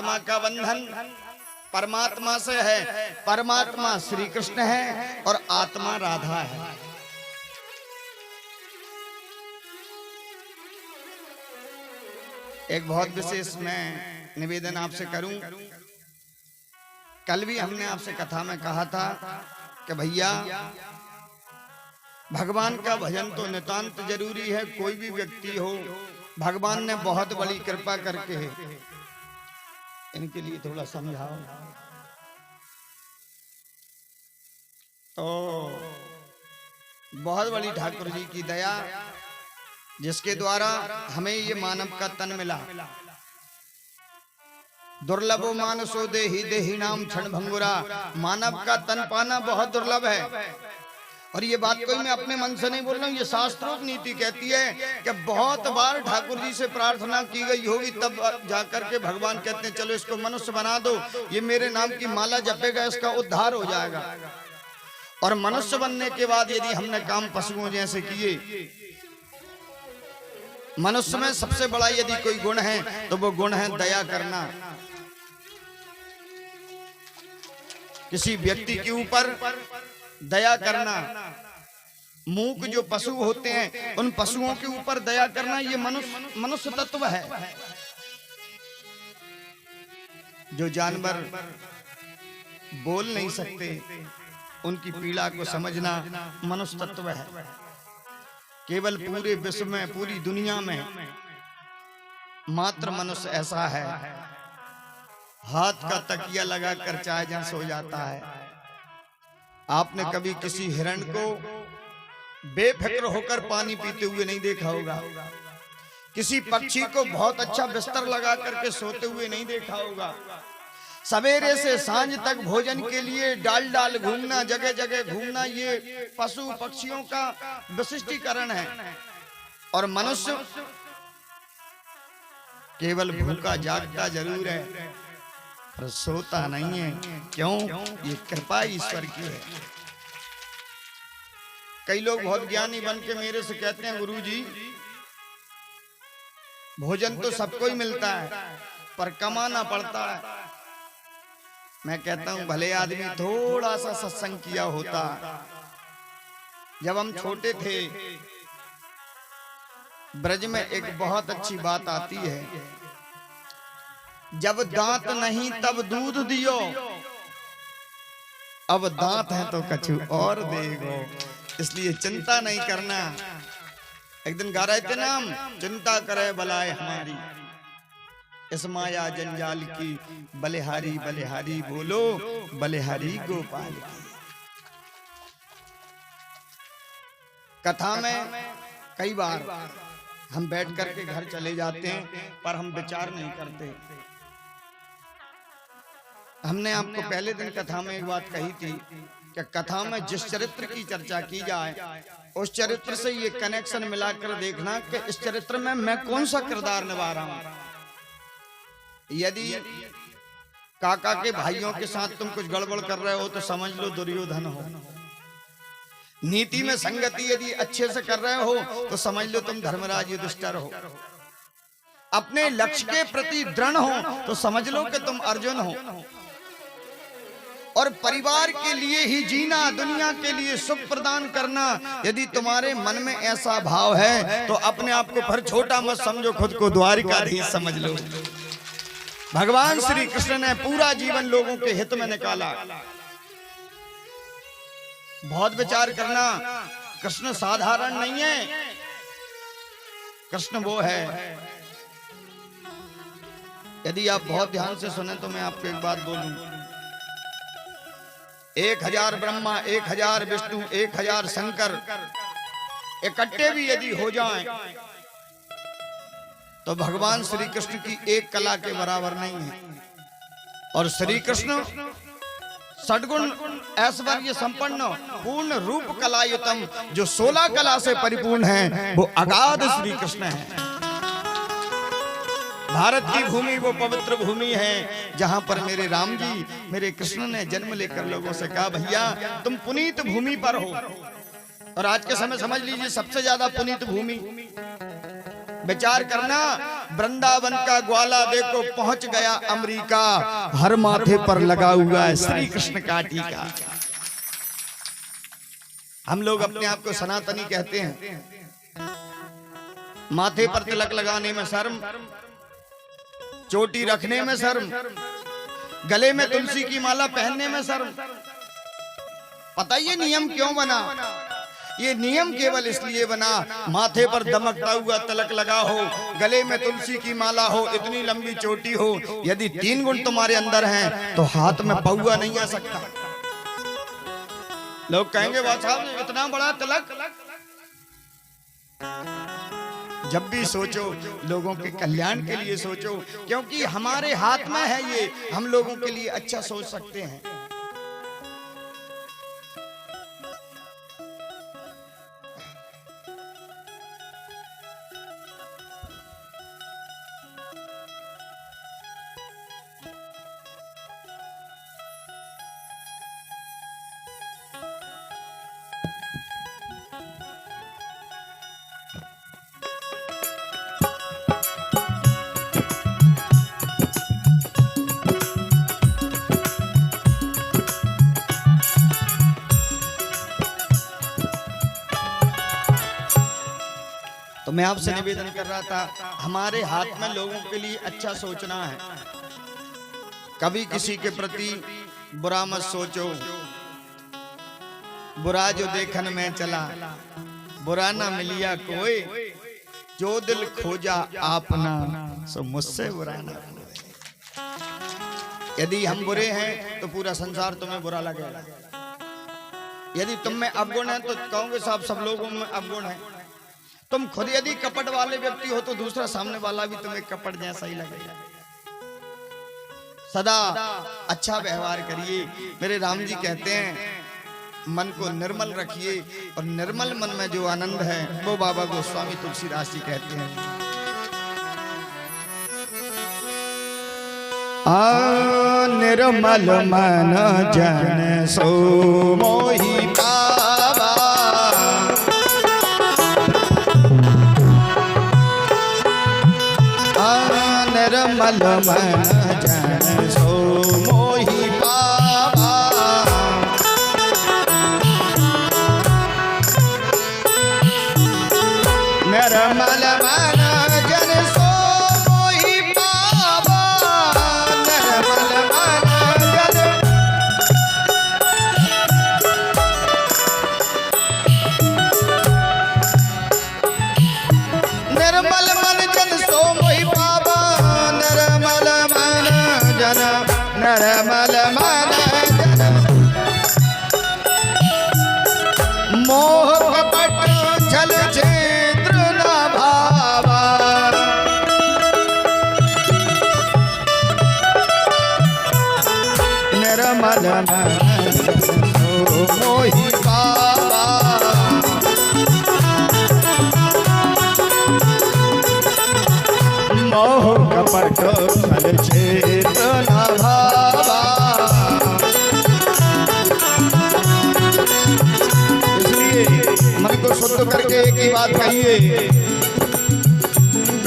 आत्मा का बंधन परमात्मा से है। परमात्मा श्री कृष्ण है और आत्मा राधा है। एक बहुत विशेष मैं निवेदन आपसे करूं। कल भी हमने आपसे कथा में कहा था कि भैया भगवान का भजन तो नितांत जरूरी है। कोई भी व्यक्ति हो, भगवान ने बहुत बड़ी कृपा करके इनके लिए थोड़ा समझाओ। तो बहुत बड़ी ठाकुर जी की दया, जिसके द्वारा हमें ये मानव का तन मिला। दुर्लभो मानसो देहि देहि नाम क्षण भंगुरा। मानव का तन पाना बहुत दुर्लभ है। और ये बात कोई मैं अपने मन से नहीं बोल रहा हूँ, ये शास्त्रोक्त नीति कहती है कि बहुत बार ठाकुर जी से प्रार्थना की गई होगी, तब जाकर के भगवान कहते हैं चलो इसको मनुष्य बना दो, ये मेरे नाम की माला जपेगा, इसका उद्धार हो जाएगा। और मनुष्य बनने के बाद यदि हमने काम पशुओं जैसे किए, मनुष्य में सबसे बड़ा यदि कोई गुण है तो वो गुण है दया करना। किसी व्यक्ति के ऊपर दया करना। मूक जो पशु होते हैं उन पशुओं के ऊपर दया करना, ये मनुष्य तत्व है। जो जानवर बोल नहीं सकते उनकी पीड़ा को समझना मनुष्य तत्व है। केवल पूरे विश्व में, पूरी दुनिया में मात्र मनुष्य ऐसा है, हाथ का तकिया लगाकर चाय जहां सो जाता है। आपने कभी किसी हिरण को बेफिक्र होकर पानी पीते हुए नहीं देखा होगा। किसी पक्षी को बहुत अच्छा बिस्तर लगा करके सोते हुए नहीं देखा होगा। सवेरे से सांझ तक भोजन के लिए डाल डाल घूमना, जगह जगह घूमना, ये पशु पक्षियों का विशिष्टीकरण है। और मनुष्य केवल भूखा जागता जरूर है पर सोता नहीं है। क्यों? ये कृपा ईश्वर की है। कई लोग बहुत ज्ञानी बन के मेरे से कहते हैं गुरुजी भोजन तो सबको ही मिलता है पर कमाना पड़ता है। मैं कहता हूं भले आदमी थोड़ा सा सत्संग किया होता। जब हम छोटे थे, ब्रज में एक बहुत अच्छी बात आती है, जब दांत नहीं तब दूध दियो, अब दांत है तो कछु और देगो। इसलिए चिंता नहीं करना। एक दिन गा रहे थे नाम, चिंता करे बलाए हमारी, इस माया जंजाल की बलिहारी बलिहारी बोलो, बलिहारी गोपाल की। कथा में कई बार हम बैठ करके घर चले जाते हैं पर हम विचार नहीं करते। हमने आपको पहले दिन कथा में एक बात कही थी कि कथा में जिस चरित्र की चर्चा की जाए उस चरित्र से ये कनेक्शन मिलाकर देखना कि इस चरित्र में मैं कौन सा किरदार निभा रहा हूं। यदि काका के भाइयों के साथ तुम कुछ गड़बड़ कर रहे हो तो समझ लो दुर्योधन हो। नीति में संगति यदि अच्छे से कर रहे हो तो समझ लो तुम धर्मराज युधिष्ठिर हो। अपने लक्ष्य के प्रति दृढ़ हो तो समझ लो कि तुम अर्जुन हो। और परिवार के लिए ही जीना, दुनिया के लिए सुख प्रदान करना, यदि तुम्हारे मन में ऐसा भाव है तो अपने आप को फिर छोटा मत समझो, खुद को द्वारिकाधीश समझ लो। भगवान श्री कृष्ण ने पूरा जीवन लोगों के हित में निकाला। बहुत विचार करना, कृष्ण साधारण नहीं है। कृष्ण वो है, यदि आप बहुत ध्यान से सुने तो मैं आपको एक बात बोलूं। 1000 ब्रह्मा, 1000 विष्णु, 1000 शंकर इकट्ठे भी यदि हो जाएं तो भगवान श्री कृष्ण की एक कला के बराबर नहीं है। और श्री कृष्ण सद्गुण ऐश्वर्य संपन्न पूर्ण रूप कलायुतम, जो 16 कला से परिपूर्ण है, वो अगाध श्री कृष्ण है। भारत की भूमि वो पवित्र भूमि है जहां पर मेरे राम जी, मेरे कृष्ण ने जन्म लेकर लोगों से कहा भैया तुम पुनीत भूमि पर हो। और आज के समय समझ लीजिए सबसे ज्यादा पुनीत भूमि। विचार करना, वृंदावन का ग्वाला देखो पहुंच गया अमेरिका, हर माथे पर लगा हुआ है श्री कृष्ण का टीका। हम लोग अपने आप को सनातनी कहते हैं, माथे पर तिलक लगाने में शर्म, चोटी रखने में शर्म, गले में तुलसी की माला पहनने में शर्म। पता ये नियम क्यों बना? ये नियम केवल इसलिए बना, माथे पर दमकता हुआ तिलक लगा हो, गले में तुलसी की माला हो, इतनी लंबी चोटी हो, यदि 3 गुण तुम्हारे अंदर हैं तो हाथ में पौआ नहीं आ सकता। लोग कहेंगे वाह साहब इतना बड़ा तिलक। जब भी सोचो लोगों के कल्याण के लिए सोचो, क्योंकि हमारे हाथ में है ये, हम लोगों के लिए अच्छा सोच सकते हैं। तो मैं आपसे निवेदन कर रहा था, हमारे हाथ में लोगों के लिए अच्छा सोचना है। कभी किसी के प्रति बुरा मत सोचो, बुरा जो देखन में चला, बुरा ना मिलिया कोई, जो दिल खोजा आपना सो मुझसे बुरा ना। यदि हम बुरे हैं तो पूरा संसार तुम्हें बुरा लगेगा। यदि तुम में अवगुण है तो कहोगे साहब सब लोगों में अवगुण है। तुम खुद यदि कपट वाले व्यक्ति हो तो दूसरा सामने वाला भी तुम्हें कपट जैसा ही लगेगा। सदा अच्छा व्यवहार करिए। मेरे राम जी कहते हैं मन को निर्मल रखिए, और निर्मल मन में जो आनंद है वो बाबा गोस्वामी तुलसीदास जी कहते हैं। निर्मल मन जन सो मोहि पावा, निर्मल मन जन सो मोहि पावा, निर्मल मन जन सो मोहि पावा, निर्मल मन जन, निर्मल मन जन सो मोहि पावा, निर्मल मन जन, निर्मल मन जन, मोह कपट छल छेत्र न भावा, निर्मल मन जन सो मोहि पावा, मोह कपट छल छेत्र न भावा। इसलिए मन को शुद्ध करके एक ही बात कहिए,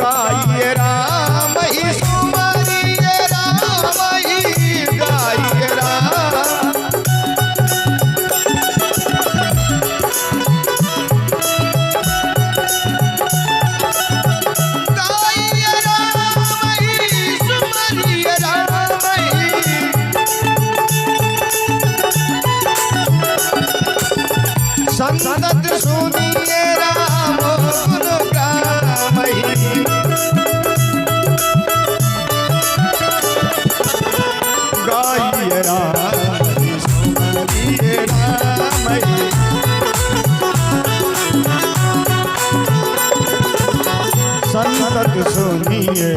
गाइए राम ही सुमरिए राम ही, गाइए राम, गाइए राम ही सुमरिए राम ही, संगत सुनिए राम गुण गाम ही, गाइए राम ही सुमरिए राम ही, संगत सुनिए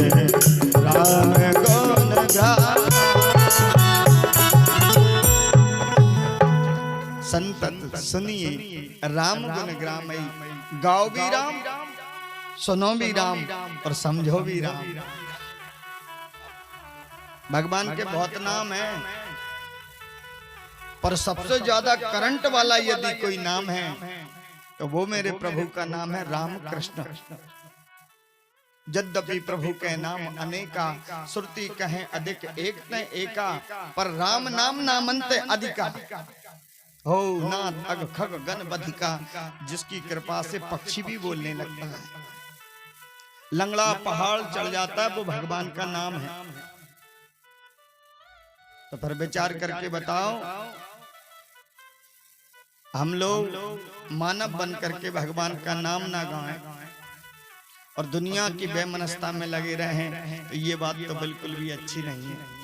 राम गुण गाम, संतत सुनिए राम गुण ग्रामई, गाओ भी राम, सुनो भी राम, और समझो भी राम। भगवान के बहुत नाम है, पर सबसे ज्यादा करंट वाला यदि कोई नाम है तो वो मेरे प्रभु का नाम है राम कृष्ण। यद्यपि प्रभु के नाम अनेका, श्रुति कहें अधिक एक न एका, पर राम नाम नामंते अधिका। हो नाथ अग खग गण बधिका, जिसकी कृपा से पक्षी भी बोलने लगता है। लंगड़ा पहाड़ चढ़ जाता है, वो भगवान का नाम है। तो फिर विचार करके बताओ, हम लोग मानव बन करके भगवान का नाम ना गाएं और दुनिया की बेमनस्ता में लगे रहें, तो ये बात तो बिल्कुल भी अच्छी नहीं है।